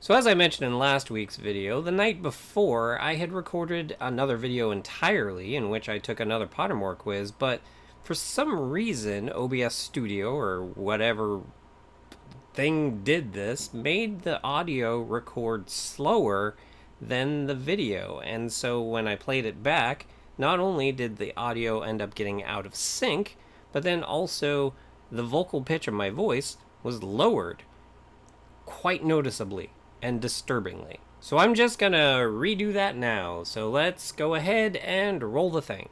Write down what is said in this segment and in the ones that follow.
So as I mentioned in last week's video, the night before I had recorded another video entirely in which I took another Pottermore quiz, but for some reason OBS Studio or whatever thing did this made the audio record slower than the video, and so when I played it back, not only did the audio end up getting out of sync, but then also the vocal pitch of my voice was lowered quite noticeably and disturbingly. So I'm just gonna redo that now. So let's go ahead and roll the thing.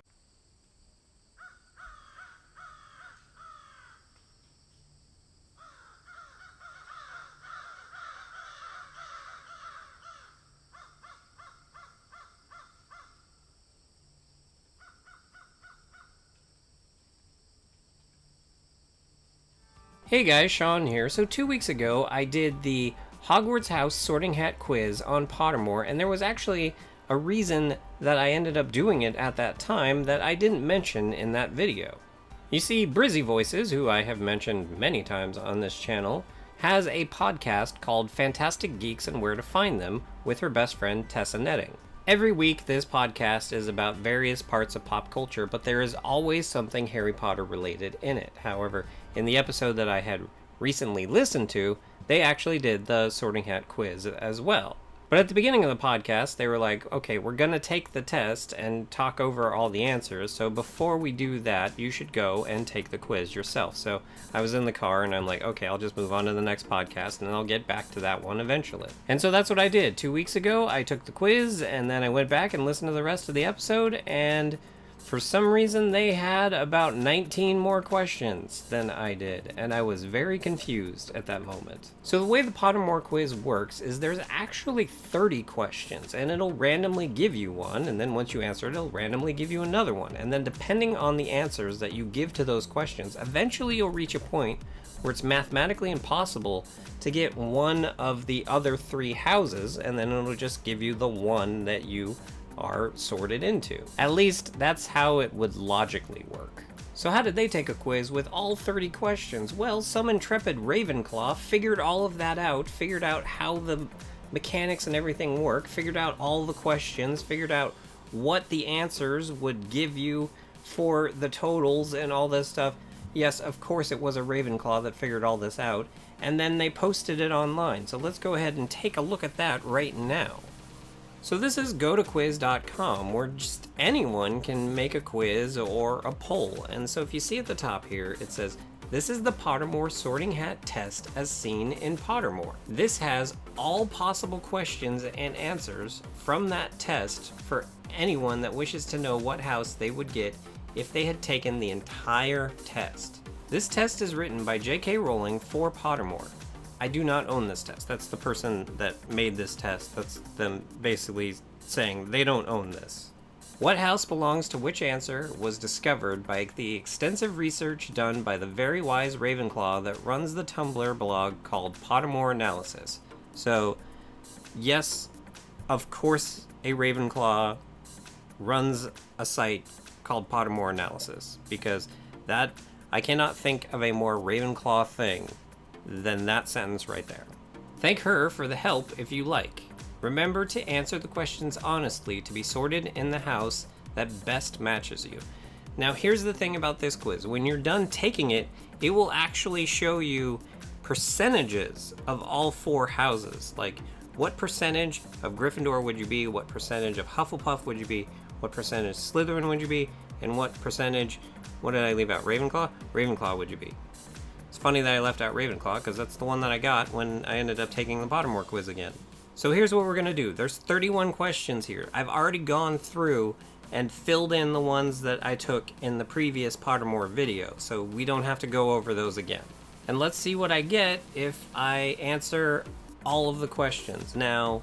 Hey guys, Sean here. So 2 weeks ago I did the Hogwarts House Sorting Hat quiz on Pottermore, and there was actually a reason that I ended up doing it at that time that I didn't mention in that video. You see, Brizzy Voices, who I have mentioned many times on this channel, has a podcast called Fantastic Geeks and Where to Find Them with her best friend Tessa Netting. Every week, this podcast is about various parts of pop culture, but there is always something Harry Potter related in it. However, in the episode that I had recently listened to, they actually did the Sorting Hat quiz as well. But at the beginning of the podcast, they were like, okay, we're going to take the test and talk over all the answers, so before we do that, you should go and take the quiz yourself. So I was in the car, and I'm like, okay, I'll just move on to the next podcast, and then I'll get back to that one eventually. And so that's what I did. 2 weeks ago, I took the quiz, and then I went back and listened to the rest of the episode, and for some reason, they had about 19 more questions than I did, and I was very confused at that moment. So the way the Pottermore quiz works is there's actually 30 questions, and it'll randomly give you one, and then once you answer it, it'll randomly give you another one. And then depending on the answers that you give to those questions, eventually you'll reach a point where it's mathematically impossible to get one of the other three houses, and then it'll just give you the one that you are sorted into. At least that's how it would logically work. So how did they take a quiz with all 30 questions? Well, some intrepid Ravenclaw figured all of that out, figured out how the mechanics and everything work, figured out all the questions, figured out what the answers would give you for the totals and all this stuff. Yes, of course it was a Ravenclaw that figured all this out, and then they posted it online. So let's go ahead and take a look at that right now. So this is gotoquiz.com, where just anyone can make a quiz or a poll. And so if you see at the top here, it says, this is the Pottermore Sorting Hat test as seen in Pottermore. This has all possible questions and answers from that test for anyone that wishes to know what house they would get if they had taken the entire test. This test is written by J.K. Rowling for Pottermore. I do not own this test. That's the person that made this test. That's them basically saying they don't own this. What house belongs to which answer was discovered by the extensive research done by the very wise Ravenclaw that runs the Tumblr blog called Pottermore Analysis. So, yes, of course a Ravenclaw runs a site called Pottermore Analysis, because that, I cannot think of a more Ravenclaw thing than that sentence right there. Thank her for the help if you like. Remember to answer the questions honestly to be sorted in the house that best matches you. Now here's the thing about this quiz. When you're done taking it, it will actually show you percentages of all four houses. Like, what percentage of Gryffindor would you be? What percentage of Hufflepuff would you be? What percentage Slytherin would you be? And what percentage, what did I leave out? Ravenclaw? Ravenclaw would you be? It's funny that I left out Ravenclaw, because that's the one that I got when I ended up taking the Pottermore quiz again. So here's what we're going to do. There's 31 questions here. I've already gone through and filled in the ones that I took in the previous Pottermore video, so we don't have to go over those again. And let's see what I get if I answer all of the questions. Now,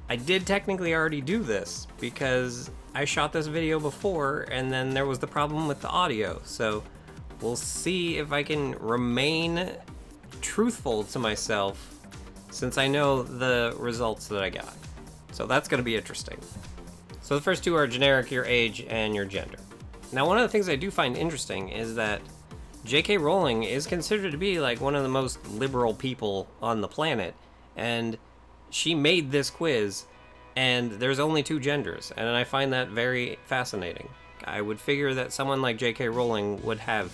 I did technically already do this, because I shot this video before, and then there was the problem with the audio, so we'll see if I can remain truthful to myself since I know the results that I got. So that's going to be interesting. So the first two are generic, your age, and your gender. Now, one of the things I do find interesting is that J.K. Rowling is considered to be like one of the most liberal people on the planet, and she made this quiz, and there's only two genders, and I find that very fascinating. I would figure that someone like J.K. Rowling would have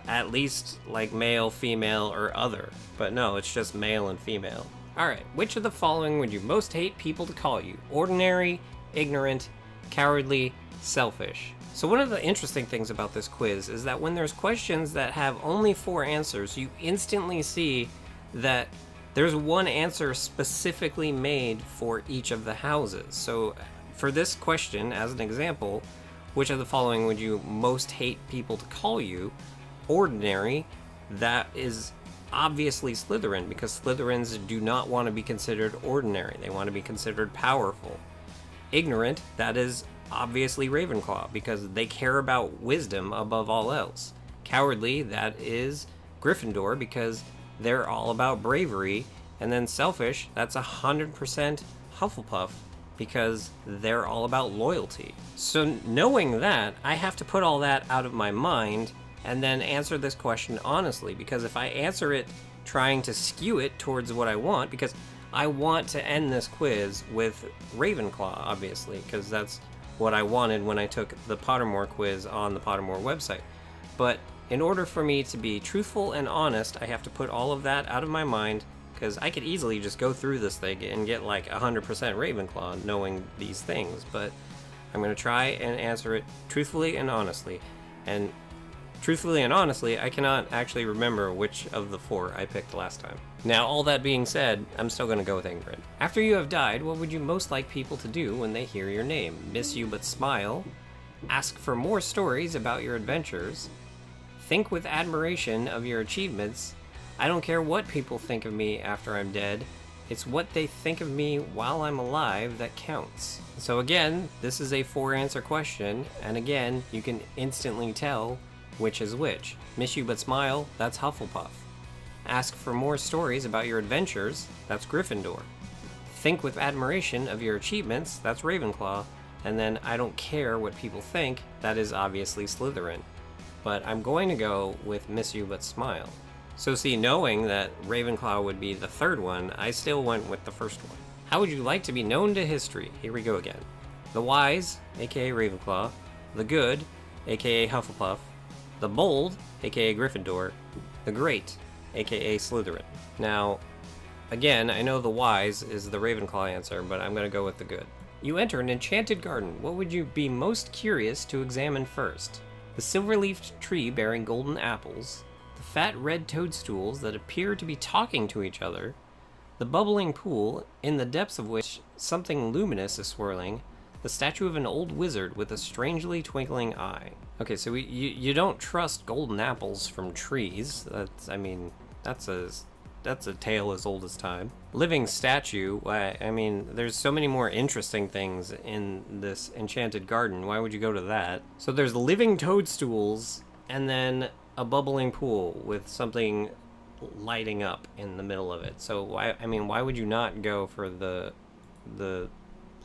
at least like male, female, or other, but no, it's just male and female. Alright, which of the following would you most hate people to call you? Ordinary, ignorant, cowardly, selfish. So one of the interesting things about this quiz is that when there's questions that have only 4 answers, you instantly see that there's one answer specifically made for each of the houses. So for this question, as an example, which of the following would you most hate people to call you? Ordinary, that is obviously Slytherin, because Slytherins do not want to be considered ordinary. They want to be considered powerful. Ignorant, that is obviously Ravenclaw, because they care about wisdom above all else. Cowardly, that is Gryffindor, because they're all about bravery. And then selfish, that's 100% Hufflepuff, because they're all about loyalty. So knowing that, I have to put all that out of my mind and then answer this question honestly, because if I answer it trying to skew it towards what I want, because I want to end this quiz with Ravenclaw, obviously, because that's what I wanted when I took the Pottermore quiz on the Pottermore website. But in order for me to be truthful and honest, I have to put all of that out of my mind, because I could easily just go through this thing and get like 100% Ravenclaw knowing these things, but I'm going to try and answer it truthfully and honestly. And truthfully and honestly, I cannot actually remember which of the 4 I picked last time. Now, all that being said, I'm still going to go with ignorant. After you have died, what would you most like people to do when they hear your name? Miss you but smile? Ask for more stories about your adventures? Think with admiration of your achievements? I don't care what people think of me after I'm dead. It's what they think of me while I'm alive that counts. So again, this is a 4-answer question, and again, you can instantly tell which is which. Miss you but smile, that's Hufflepuff. Ask for more stories about your adventures, that's Gryffindor. Think with admiration of your achievements, that's Ravenclaw. And then I don't care what people think, that is obviously Slytherin. But I'm going to go with Miss you but smile. So see, knowing that Ravenclaw would be the 3rd one, I still went with the 1st one. How would you like to be known to history? Here we go again. The wise, aka Ravenclaw. The good, aka Hufflepuff. The bold, aka Gryffindor. The great, aka Slytherin. Now, again, I know the wise is the Ravenclaw answer, but I'm going to go with the good. You enter an enchanted garden. What would you be most curious to examine first? The silver-leafed tree bearing golden apples, the fat red toadstools that appear to be talking to each other, the bubbling pool, in the depths of which something luminous is swirling, the statue of an old wizard with a strangely twinkling eye. Okay, so you don't trust golden apples from trees. That's a tale as old as time. Living statue, I mean, there's so many more interesting things in this enchanted garden. Why would you go to that? So there's living toadstools, and then a bubbling pool with something lighting up in the middle of it. So why would you not go for the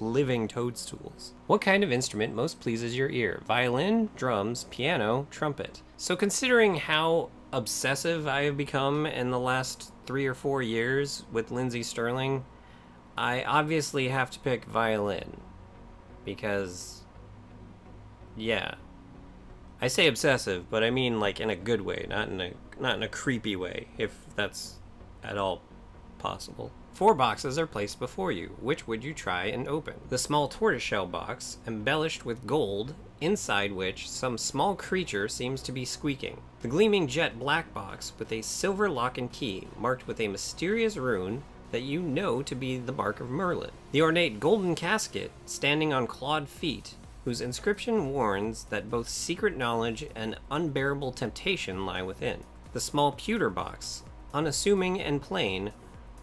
living toadstools? What kind of instrument most pleases your ear? Violin, drums, piano, trumpet. So considering how obsessive I have become in the last 3 or 4 years with Lindsay Sterling, I obviously have to pick violin, because yeah, I say obsessive, but I mean like in a good way, not in a creepy way, if that's at all possible. 4 boxes are placed before you. Which would you try and open? The small tortoiseshell box, embellished with gold, inside which some small creature seems to be squeaking. The gleaming jet black box with a silver lock and key, marked with a mysterious rune that you know to be the mark of Merlin. The ornate golden casket, standing on clawed feet, whose inscription warns that both secret knowledge and unbearable temptation lie within. The small pewter box, unassuming and plain,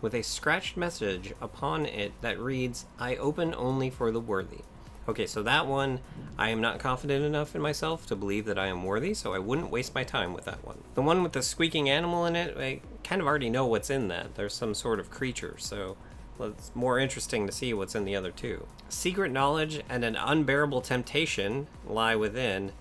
with a scratched message upon it that reads, "I open only for the worthy." Okay, so that one, I am not confident enough in myself to believe that I am worthy, so I wouldn't waste my time with that one. The one with the squeaking animal in it, I kind of already know what's in that. There's some sort of creature, so it's more interesting to see what's in the other 2. Secret knowledge and an unbearable temptation lie within.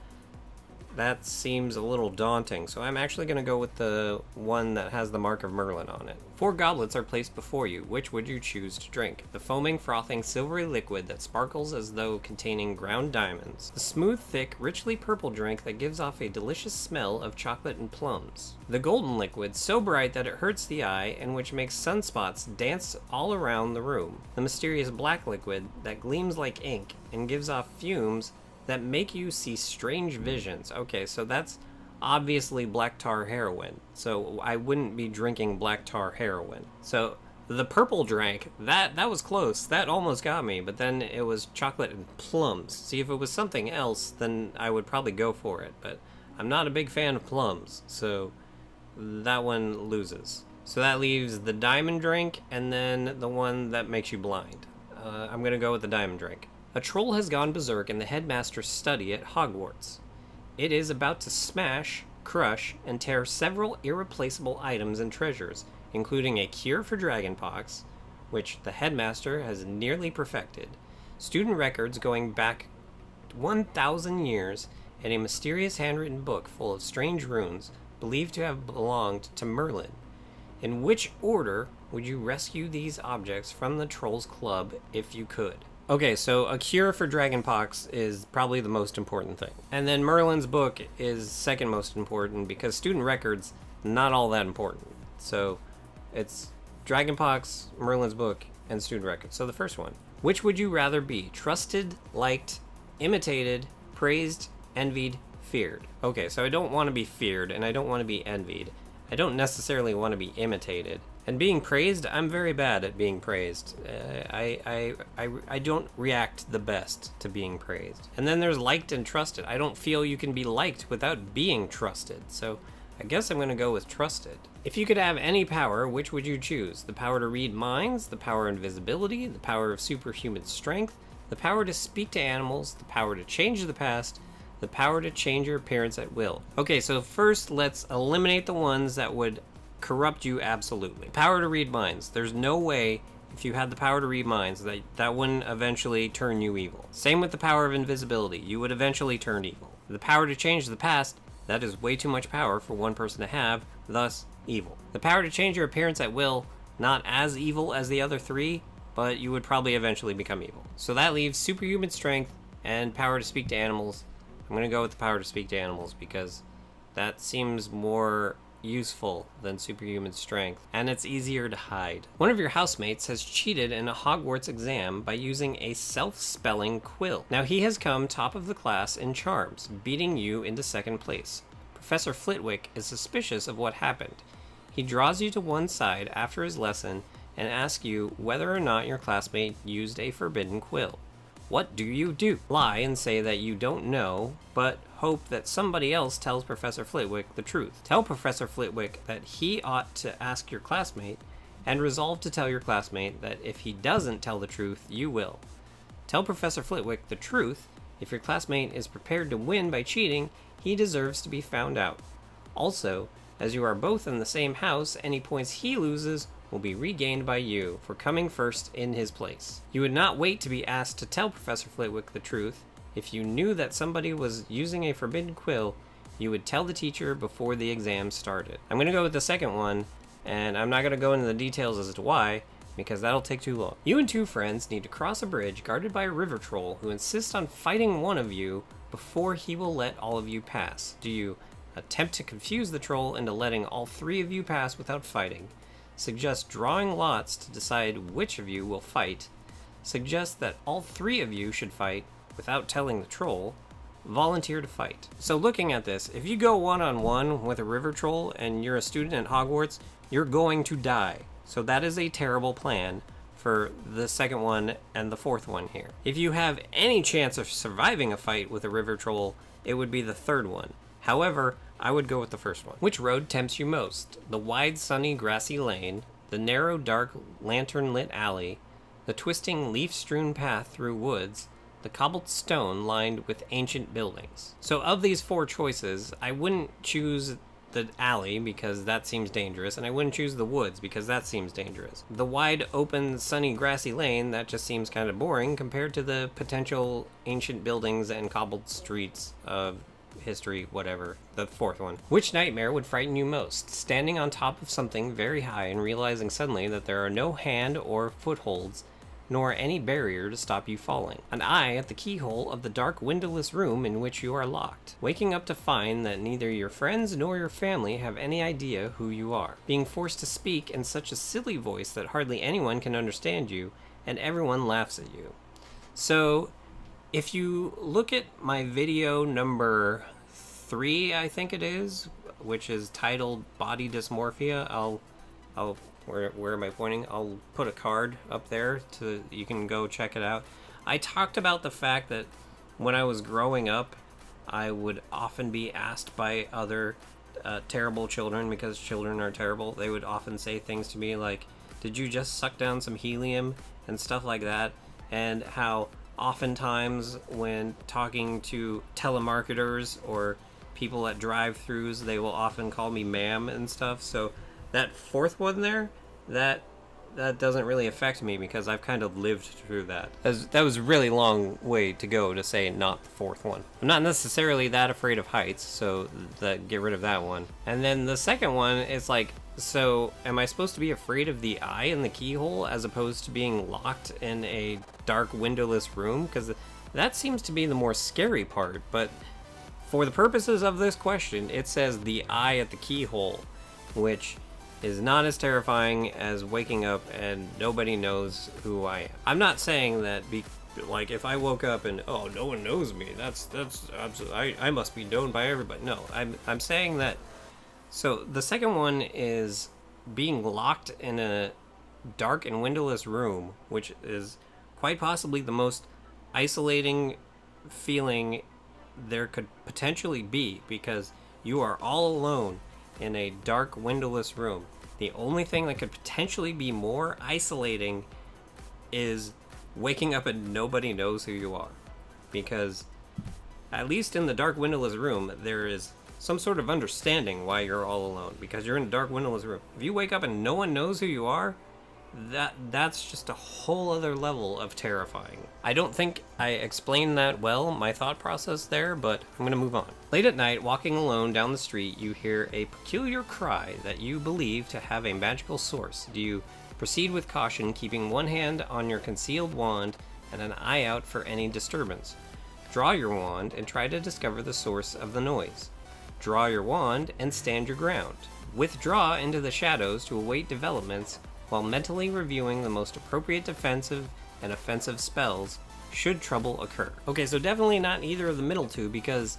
that seems a little daunting, so I'm actually going to go with the one that has the mark of Merlin on it. 4 goblets are placed before you. Which would you choose to drink? The foaming, frothing, silvery liquid that sparkles as though containing ground diamonds. The smooth, thick, richly purple drink that gives off a delicious smell of chocolate and plums. The golden liquid, so bright that it hurts the eye and which makes sunspots dance all around the room. The mysterious black liquid that gleams like ink and gives off fumes that make you see strange visions. Okay, so that's obviously black tar heroin. So I wouldn't be drinking black tar heroin. So the purple drink, that was close. That almost got me, but then it was chocolate and plums. See, if it was something else, then I would probably go for it. But I'm not a big fan of plums, so that one loses. So that leaves the diamond drink and then the one that makes you blind. I'm going to go with the diamond drink. A troll has gone berserk in the headmaster's study at Hogwarts. It is about to smash, crush, and tear several irreplaceable items and treasures, including a cure for dragonpox, which the headmaster has nearly perfected, student records going back 1,000 years, and a mysterious handwritten book full of strange runes believed to have belonged to Merlin. In which order would you rescue these objects from the Trolls Club if you could? Okay, so a cure for dragonpox is probably the most important thing. And then Merlin's book is second most important because student records, not all that important. So it's dragonpox, Merlin's book, and student records. So the first one. Which would you rather be? Trusted, liked, imitated, praised, envied, feared? Okay, so I don't want to be feared and I don't want to be envied. I don't necessarily want to be imitated. And being praised, I'm very bad at being praised. I don't react the best to being praised. And then there's liked and trusted. I don't feel you can be liked without being trusted. So I guess I'm going to go with trusted. If you could have any power, which would you choose? The power to read minds, the power of invisibility, the power of superhuman strength, the power to speak to animals, the power to change the past, the power to change your appearance at will. Okay, so first let's eliminate the ones that would corrupt you absolutely. Power to read minds. There's no way if you had the power to read minds that wouldn't eventually turn you evil. Same with the power of invisibility. You would eventually turn evil. The power to change the past, that is way too much power for one person to have, thus evil. The power to change your appearance at will, not as evil as the other three, but you would probably eventually become evil. So that leaves superhuman strength and power to speak to animals. I'm going to go with the power to speak to animals because that seems more useful than superhuman strength, and it's easier to hide. One of your housemates has cheated in a Hogwarts exam by using a self-spelling quill. Now he has come top of the class in charms, beating you into second place. Professor Flitwick is suspicious of what happened. He draws you to one side after his lesson and asks you whether or not your classmate used a forbidden quill. What do you do? Lie and say that you don't know, but hope that somebody else tells Professor Flitwick the truth. Tell Professor Flitwick that he ought to ask your classmate, and resolve to tell your classmate that if he doesn't tell the truth, you will. Tell Professor Flitwick the truth. If your classmate is prepared to win by cheating, he deserves to be found out. Also, as you are both in the same house, any points he loses will be regained by you for coming first in his place. You would not wait to be asked to tell Professor Flitwick the truth. If you knew that somebody was using a forbidden quill, you would tell the teacher before the exam started. I'm going to go with the second one, and I'm not going to go into the details as to why, because that'll take too long. You and 2 friends need to cross a bridge guarded by a river troll who insists on fighting one of you before he will let all of you pass. Do you attempt to confuse the troll into letting all 3 of you pass without fighting? Suggest drawing lots to decide which of you will fight? Suggest that all 3 of you should fight without telling the troll? Volunteer to fight. So looking at this, if you go one-on-one with a river troll and you're a student at Hogwarts, you're going to die. So that is a terrible plan for the second one and the fourth one here. If you have any chance of surviving a fight with a river troll, it would be the third one. However, I would go with the first one. Which road tempts you most? The wide, sunny, grassy lane, the narrow, dark, lantern-lit alley, the twisting, leaf-strewn path through woods, the cobbled stone lined with ancient buildings. So of these 4 choices, I wouldn't choose the alley because that seems dangerous, and I wouldn't choose the woods because that seems dangerous. The wide, open, sunny, grassy lane, that just seems kind of boring compared to the potential ancient buildings and cobbled streets of history, whatever. The fourth one. Which nightmare would frighten you most? Standing on top of something very high and realizing suddenly that there are no hand or footholds, nor any barrier to stop you falling. An eye at the keyhole of the dark windowless room in which you are locked. Waking up to find that neither your friends nor your family have any idea who you are. Being forced to speak in such a silly voice that hardly anyone can understand you, and everyone laughs at you. So, if you look at my video number 3, I think it is, which is titled Body Dysmorphia, I'll where am I pointing? I'll put a card up there to you can go check it out. I talked about the fact that when I was growing up, I would often be asked by other terrible children, because children are terrible. They would often say things to me like, "Did you just suck down some helium?" and stuff like that, and how oftentimes when talking to telemarketers or people at drive-thrus, they will often call me ma'am and stuff. So that fourth one there, that doesn't really affect me because I've kind of lived through that. That was a really long way to go to say not the fourth one. I'm not necessarily that afraid of heights, so get rid of that one. And then the second one is like, so am I supposed to be afraid of the eye in the keyhole as opposed to being locked in a dark windowless room? Because that seems to be the more scary part. But for the purposes of this question, it says the eye at the keyhole, which is not as terrifying as waking up and nobody knows who I am. I'm not saying that like if I woke up and no one knows me, that's I must be known by everybody. No, I'm saying that. So the second one is being locked in a dark and windowless room, which is quite possibly the most isolating feeling there could potentially be, because you are all alone in a dark windowless room. The only thing that could potentially be more isolating is waking up and nobody knows who you are, because at least in the dark windowless room there is some sort of understanding why you're all alone, because you're in a dark windowless room. If you wake up and no one knows who you are, that's just a whole other level of terrifying. I don't think I explained that well, my thought process there, but I'm gonna move on. Late at night, walking alone down the street, you hear a peculiar cry that you believe to have a magical source. Do you proceed with caution, keeping one hand on your concealed wand and an eye out for any disturbance? Draw your wand and try to discover the source of the noise. Draw your wand and stand your ground. Withdraw into the shadows to await developments while mentally reviewing the most appropriate defensive and offensive spells should trouble occur. Okay, so definitely not either of the middle two, because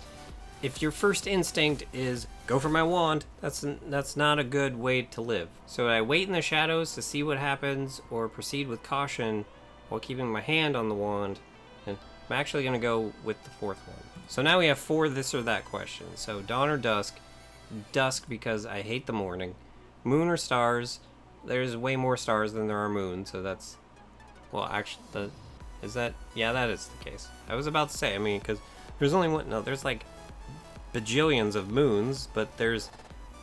if your first instinct is go for my wand, that's not a good way to live. So I wait in the shadows to see what happens, or proceed with caution while keeping my hand on the wand, and I'm actually going to go with the fourth one. So now we have 4 this or that questions. So dawn or dusk? Dusk, because I hate the morning. Moon or stars? There's way more stars than there are moons, so that's... Well, actually, is that... Yeah, that is the case. I was about to say, I mean, because there's only one... No, there's like bajillions of moons, but there's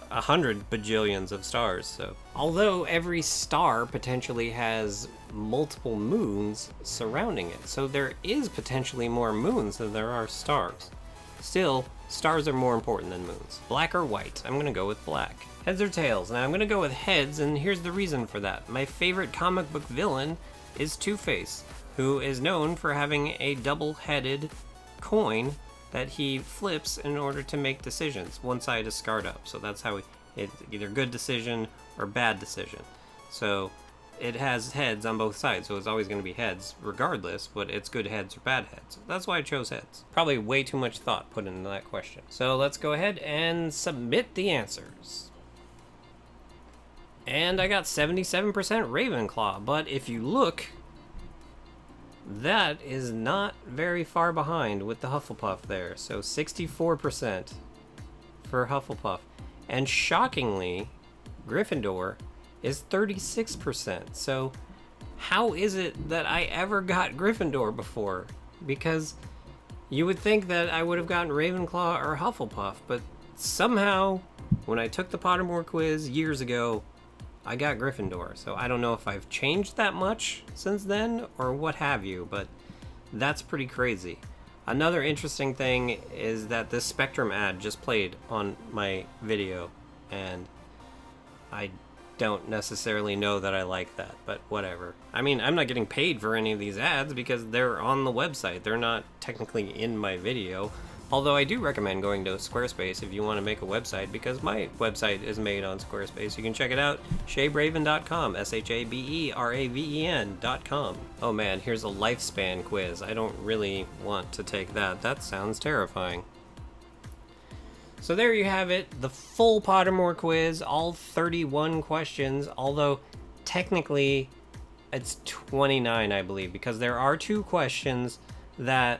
100 bajillions of stars, so... Although every star potentially has multiple moons surrounding it, so there is potentially more moons than there are stars. Still, stars are more important than moons. Black or white? I'm gonna go with black. Heads or tails? Now I'm gonna go with heads, and here's the reason for that. My favorite comic book villain is Two-Face, who is known for having a double-headed coin that he flips in order to make decisions. One side is scarred up, so that's how it's either good decision or bad decision. So it has heads on both sides, so it's always going to be heads regardless, but it's good heads or bad heads. That's why I chose heads. Probably way too much thought put into that question. So let's go ahead and submit the answers. And I got 77% Ravenclaw, but if you look, that is not very far behind with the Hufflepuff there. So 64% for Hufflepuff. And shockingly, Gryffindor is 36%. So how is it that I ever got Gryffindor before? Because you would think that I would have gotten Ravenclaw or Hufflepuff, but somehow when I took the Pottermore quiz years ago, I got Gryffindor. So I don't know if I've changed that much since then or what have you, but that's pretty crazy. Another interesting thing is that this Spectrum ad just played on my video, and I don't necessarily know that I like that, but whatever. I mean, I'm not getting paid for any of these ads because they're on the website. They're not technically in my video. Although I do recommend going to Squarespace if you want to make a website, because my website is made on Squarespace. You can check it out, shabraven.com, ShaBeRaven.com. Oh man, here's a lifespan quiz. I don't really want to take that. That sounds terrifying. So there you have it, the full Pottermore quiz, all 31 questions, although technically it's 29, I believe, because there are 2 questions that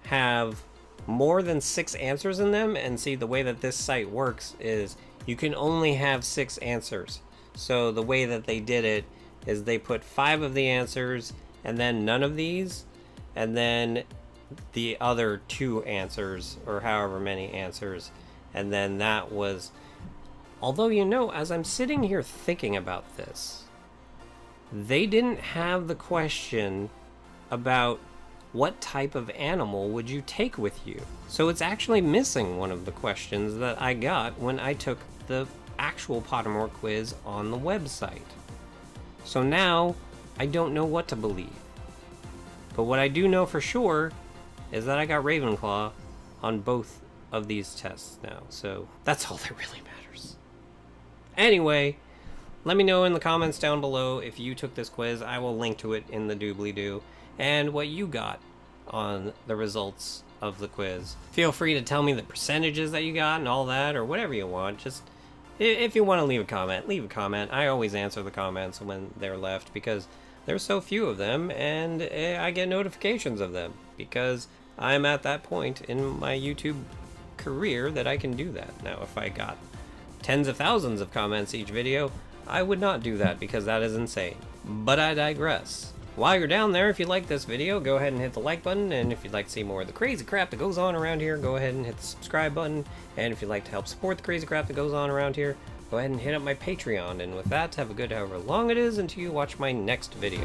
have more than 6 answers in them. And see, the way that this site works is you can only have 6 answers. So the way that they did it is they put 5 of the answers and then none of these, and then the other 2 answers, or however many answers, and then that was... Although, you know, as I'm sitting here thinking about this, they didn't have the question about what type of animal would you take with you. So it's actually missing one of the questions that I got when I took the actual Pottermore quiz on the website. So now I don't know what to believe. But what I do know for sure is that I got Ravenclaw on both of these tests now. So that's all that really matters. Anyway, let me know in the comments down below if you took this quiz. I will link to it in the doobly-doo, and what you got on the results of the quiz. Feel free to tell me the percentages that you got and all that, or whatever you want. Just, if you want to leave a comment, leave a comment. I always answer the comments when they're left, because there's so few of them, and I get notifications of them, because I'm at that point in my YouTube career that I can do that. Now, if I got tens of thousands of comments each video, I would not do that, because that is insane. But I digress. While you're down there, if you like this video, go ahead and hit the like button, and if you'd like to see more of the crazy crap that goes on around here, go ahead and hit the subscribe button, and if you'd like to help support the crazy crap that goes on around here, go ahead and hit up my Patreon, and with that, have a good however long it is until you watch my next video.